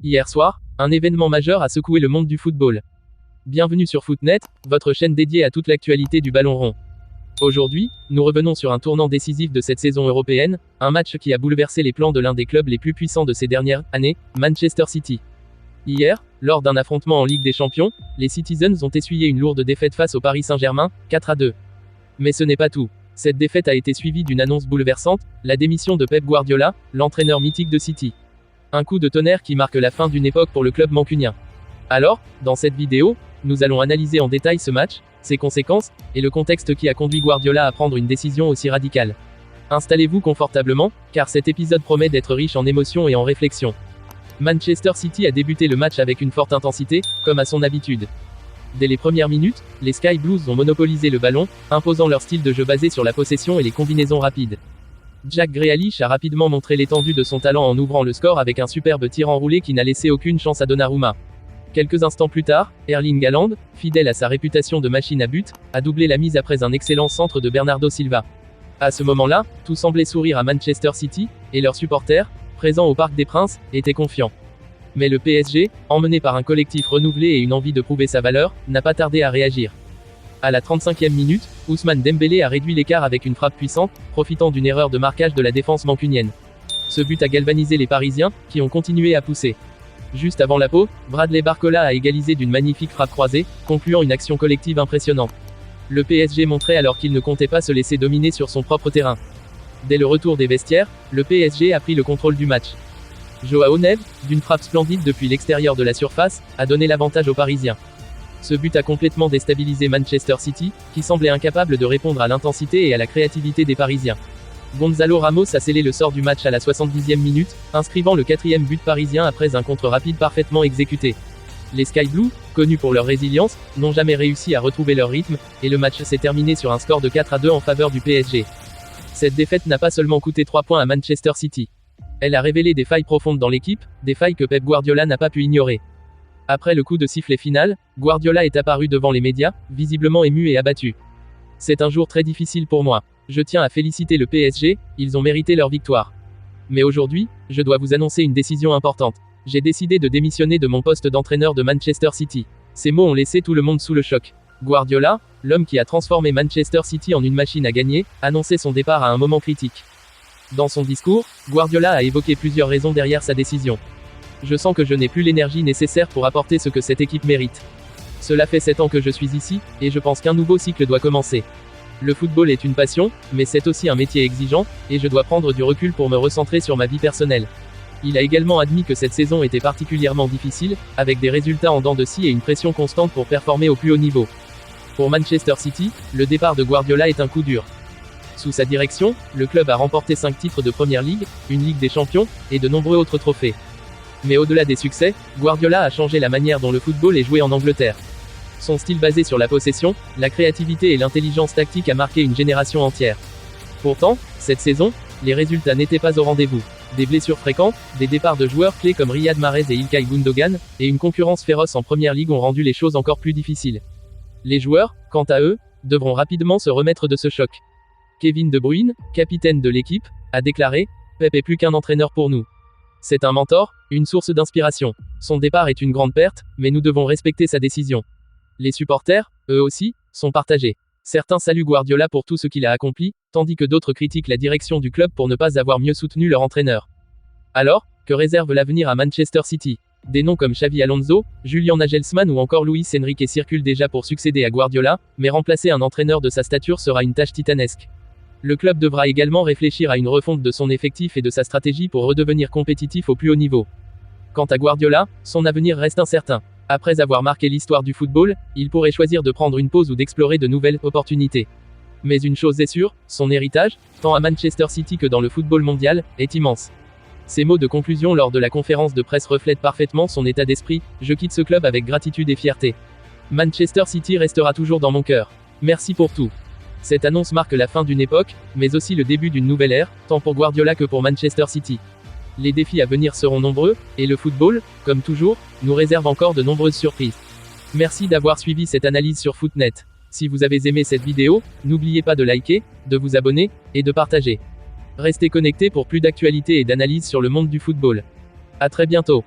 Hier soir, un événement majeur a secoué le monde du football. Bienvenue sur Footnet, votre chaîne dédiée à toute l'actualité du ballon rond. Aujourd'hui, nous revenons sur un tournant décisif de cette saison européenne, un match qui a bouleversé les plans de l'un des clubs les plus puissants de ces dernières années, Manchester City. Hier, lors d'un affrontement en Ligue des Champions, les Citizens ont essuyé une lourde défaite face au Paris Saint-Germain, 4-2. Mais ce n'est pas tout. Cette défaite a été suivie d'une annonce bouleversante, la démission de Pep Guardiola, l'entraîneur mythique de City. Un coup de tonnerre qui marque la fin d'une époque pour le club mancunien. Alors, dans cette vidéo, nous allons analyser en détail ce match, ses conséquences, et le contexte qui a conduit Guardiola à prendre une décision aussi radicale. Installez-vous confortablement, car cet épisode promet d'être riche en émotions et en réflexions. Manchester City a débuté le match avec une forte intensité, comme à son habitude. Dès les premières minutes, les Sky Blues ont monopolisé le ballon, imposant leur style de jeu basé sur la possession et les combinaisons rapides. Jack Grealish a rapidement montré l'étendue de son talent en ouvrant le score avec un superbe tir enroulé qui n'a laissé aucune chance à Donnarumma. Quelques instants plus tard, Erling Haaland, fidèle à sa réputation de machine à but, a doublé la mise après un excellent centre de Bernardo Silva. À ce moment-là, tout semblait sourire à Manchester City, et leurs supporters, présents au Parc des Princes, étaient confiants. Mais le PSG, emmené par un collectif renouvelé et une envie de prouver sa valeur, n'a pas tardé à réagir. À la 35e minute, Ousmane Dembélé a réduit l'écart avec une frappe puissante, profitant d'une erreur de marquage de la défense mancunienne. Ce but a galvanisé les Parisiens, qui ont continué à pousser. Juste avant la pause, Bradley Barcola a égalisé d'une magnifique frappe croisée, concluant une action collective impressionnante. Le PSG montrait alors qu'il ne comptait pas se laisser dominer sur son propre terrain. Dès le retour des vestiaires, le PSG a pris le contrôle du match. Joao Neves, d'une frappe splendide depuis l'extérieur de la surface, a donné l'avantage aux Parisiens. Ce but a complètement déstabilisé Manchester City, qui semblait incapable de répondre à l'intensité et à la créativité des Parisiens. Gonzalo Ramos a scellé le sort du match à la 70e minute, inscrivant le 4e but parisien après un contre rapide parfaitement exécuté. Les Sky Blues, connus pour leur résilience, n'ont jamais réussi à retrouver leur rythme, et le match s'est terminé sur un score de 4-2 en faveur du PSG. Cette défaite n'a pas seulement coûté 3 points à Manchester City. Elle a révélé des failles profondes dans l'équipe, des failles que Pep Guardiola n'a pas pu ignorer. Après le coup de sifflet final, Guardiola est apparu devant les médias, visiblement ému et abattu. C'est un jour très difficile pour moi. Je tiens à féliciter le PSG, ils ont mérité leur victoire. Mais aujourd'hui, je dois vous annoncer une décision importante. J'ai décidé de démissionner de mon poste d'entraîneur de Manchester City. Ces mots ont laissé tout le monde sous le choc. Guardiola, l'homme qui a transformé Manchester City en une machine à gagner, annonçait son départ à un moment critique. Dans son discours, Guardiola a évoqué plusieurs raisons derrière sa décision. Je sens que je n'ai plus l'énergie nécessaire pour apporter ce que cette équipe mérite. Cela fait 7 ans que je suis ici, et je pense qu'un nouveau cycle doit commencer. Le football est une passion, mais c'est aussi un métier exigeant, et je dois prendre du recul pour me recentrer sur ma vie personnelle. Il a également admis que cette saison était particulièrement difficile, avec des résultats en dents de scie et une pression constante pour performer au plus haut niveau. Pour Manchester City, le départ de Guardiola est un coup dur. Sous sa direction, le club a remporté 5 titres de Premier League, une Ligue des Champions, et de nombreux autres trophées. Mais au-delà des succès, Guardiola a changé la manière dont le football est joué en Angleterre. Son style basé sur la possession, la créativité et l'intelligence tactique a marqué une génération entière. Pourtant, cette saison, les résultats n'étaient pas au rendez-vous. Des blessures fréquentes, des départs de joueurs clés comme Riyad Mahrez et Ilkay Gundogan, et une concurrence féroce en Premier League ont rendu les choses encore plus difficiles. Les joueurs, quant à eux, devront rapidement se remettre de ce choc. Kevin De Bruyne, capitaine de l'équipe, a déclaré « Pep est plus qu'un entraîneur pour nous. C'est un mentor, une source d'inspiration. Son départ est une grande perte, mais nous devons respecter sa décision. » Les supporters, eux aussi, sont partagés. Certains saluent Guardiola pour tout ce qu'il a accompli, tandis que d'autres critiquent la direction du club pour ne pas avoir mieux soutenu leur entraîneur. Alors, que réserve l'avenir à Manchester City? Des noms comme Xavi Alonso, Julian Nagelsmann ou encore Luis Enrique circulent déjà pour succéder à Guardiola, mais remplacer un entraîneur de sa stature sera une tâche titanesque. Le club devra également réfléchir à une refonte de son effectif et de sa stratégie pour redevenir compétitif au plus haut niveau. Quant à Guardiola, son avenir reste incertain. Après avoir marqué l'histoire du football, il pourrait choisir de prendre une pause ou d'explorer de nouvelles opportunités. Mais une chose est sûre, son héritage, tant à Manchester City que dans le football mondial, est immense. Ces mots de conclusion lors de la conférence de presse reflètent parfaitement son état d'esprit. Je quitte ce club avec gratitude et fierté. Manchester City restera toujours dans mon cœur. Merci pour tout. Cette annonce marque la fin d'une époque, mais aussi le début d'une nouvelle ère, tant pour Guardiola que pour Manchester City. Les défis à venir seront nombreux, et le football, comme toujours, nous réserve encore de nombreuses surprises. Merci d'avoir suivi cette analyse sur Footnet. Si vous avez aimé cette vidéo, n'oubliez pas de liker, de vous abonner, et de partager. Restez connectés pour plus d'actualités et d'analyses sur le monde du football. À très bientôt.